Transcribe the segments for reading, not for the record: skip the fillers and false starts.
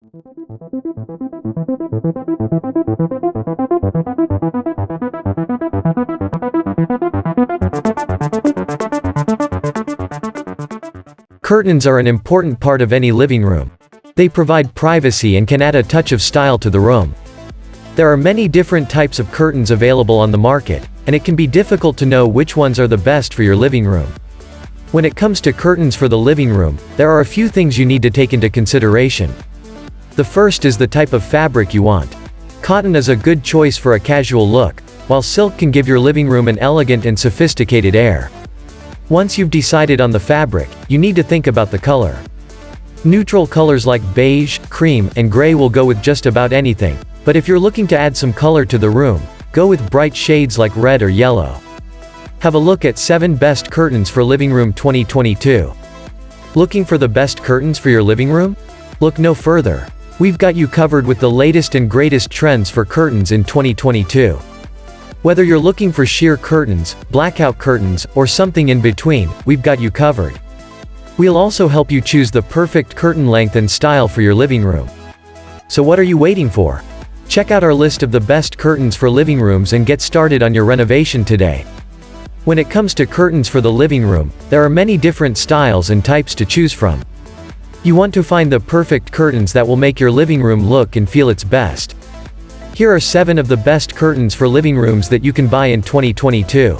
Curtains are an important part of any living room. They provide privacy and can add a touch of style to the room. There are many different types of curtains available on the market, and it can be difficult to know which ones are the best for your living room. When it comes to curtains for the living room, there are a few things you need to take into consideration. The first is the type of fabric you want. Cotton is a good choice for a casual look, while silk can give your living room an elegant and sophisticated air. Once you've decided on the fabric, you need to think about the color. Neutral colors like beige, cream, and gray will go with just about anything, but if you're looking to add some color to the room, go with bright shades like red or yellow. Have a look at 7 best curtains for living room 2022. Looking for the best curtains for your living room? Look no further. We've got you covered with the latest and greatest trends for curtains in 2022. Whether you're looking for sheer curtains, blackout curtains, or something in between, we've got you covered. We'll also help you choose the perfect curtain length and style for your living room. So what are you waiting for? Check out our list of the best curtains for living rooms and get started on your renovation today. When it comes to curtains for the living room, there are many different styles and types to choose from. You want to find the perfect curtains that will make your living room look and feel its best. Here are 7 of the best curtains for living rooms that you can buy in 2022.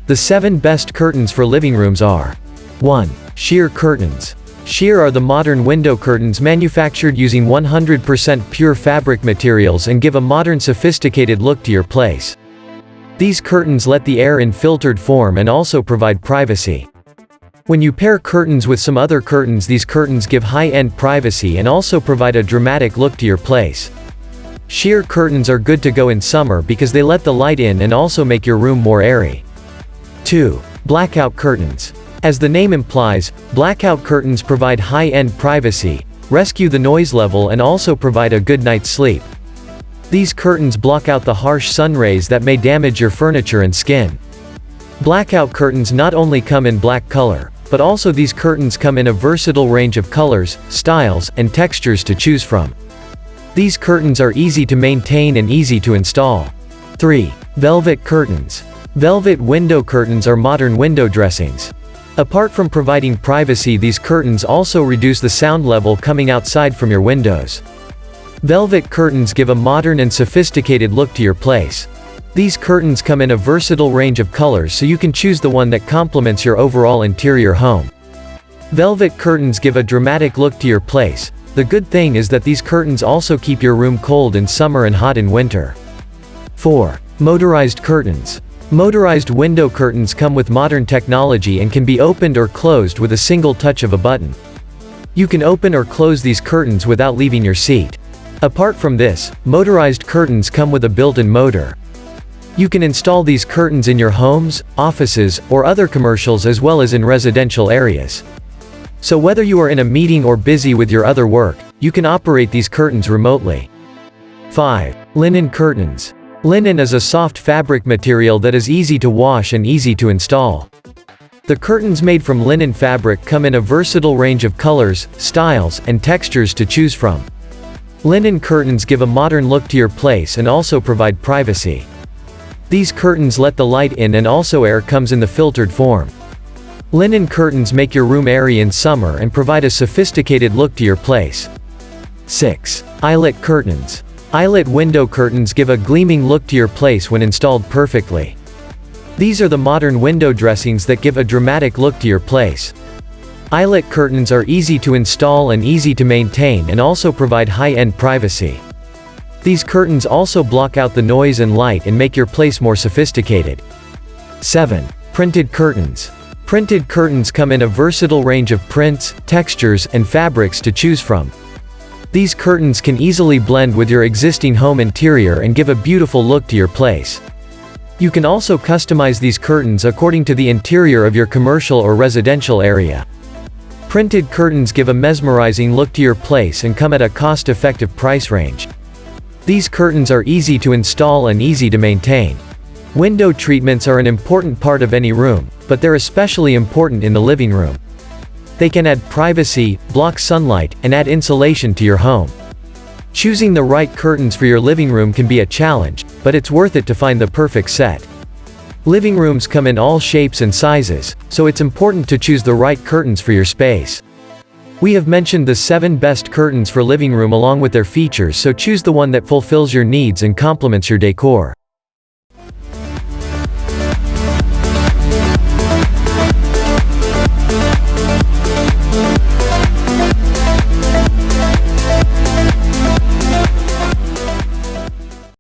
The 7 best curtains for living rooms are: 1. Sheer curtains. Sheer are the modern window curtains manufactured using 100% pure fabric materials and give a modern sophisticated look to your place. These curtains let the air in filtered form and also provide privacy. When you pair curtains with some other curtains, these curtains give high-end privacy and also provide a dramatic look to your place. Sheer curtains are good to go in summer because they let the light in and also make your room more airy. 2. Blackout curtains. As the name implies, blackout curtains provide high-end privacy, rescue the noise level, and also provide a good night's sleep. These curtains block out the harsh sun rays that may damage your furniture and skin. Blackout curtains not only come in black color, but also these curtains come in a versatile range of colors, styles, and textures to choose from. These curtains are easy to maintain and easy to install. 3. Velvet curtains. Velvet window curtains are modern window dressings. Apart from providing privacy, these curtains also reduce the sound level coming outside from your windows. Velvet curtains give a modern and sophisticated look to your place. These curtains come in a versatile range of colors, so you can choose the one that complements your overall interior home. Velvet curtains give a dramatic look to your place. The good thing is that these curtains also keep your room cold in summer and hot in winter. 4. Motorized curtains. Motorized window curtains come with modern technology and can be opened or closed with a single touch of a button. You can open or close these curtains without leaving your seat. Apart from this, motorized curtains come with a built-in motor. You can install these curtains in your homes, offices, or other commercials as well as in residential areas. So whether you are in a meeting or busy with your other work, you can operate these curtains remotely. 5. Linen curtains. Linen is a soft fabric material that is easy to wash and easy to install. The curtains made from linen fabric come in a versatile range of colors, styles, and textures to choose from. Linen curtains give a modern look to your place and also provide privacy. These curtains let the light in and also air comes in the filtered form. Linen curtains make your room airy in summer and provide a sophisticated look to your place. 6. Eyelet curtains. Eyelet window curtains give a gleaming look to your place when installed perfectly. These are the modern window dressings that give a dramatic look to your place. Eyelet curtains are easy to install and easy to maintain and also provide high-end privacy. These curtains also block out the noise and light and make your place more sophisticated. 7. Printed curtains. Printed curtains come in a versatile range of prints, textures, and fabrics to choose from. These curtains can easily blend with your existing home interior and give a beautiful look to your place. You can also customize these curtains according to the interior of your commercial or residential area. Printed curtains give a mesmerizing look to your place and come at a cost-effective price range. These curtains are easy to install and easy to maintain. Window treatments are an important part of any room, but they're especially important in the living room. They can add privacy, block sunlight, and add insulation to your home. Choosing the right curtains for your living room can be a challenge, but it's worth it to find the perfect set. Living rooms come in all shapes and sizes, so it's important to choose the right curtains for your space. We have mentioned the 7 best curtains for living room along with their features, so choose the one that fulfills your needs and complements your decor.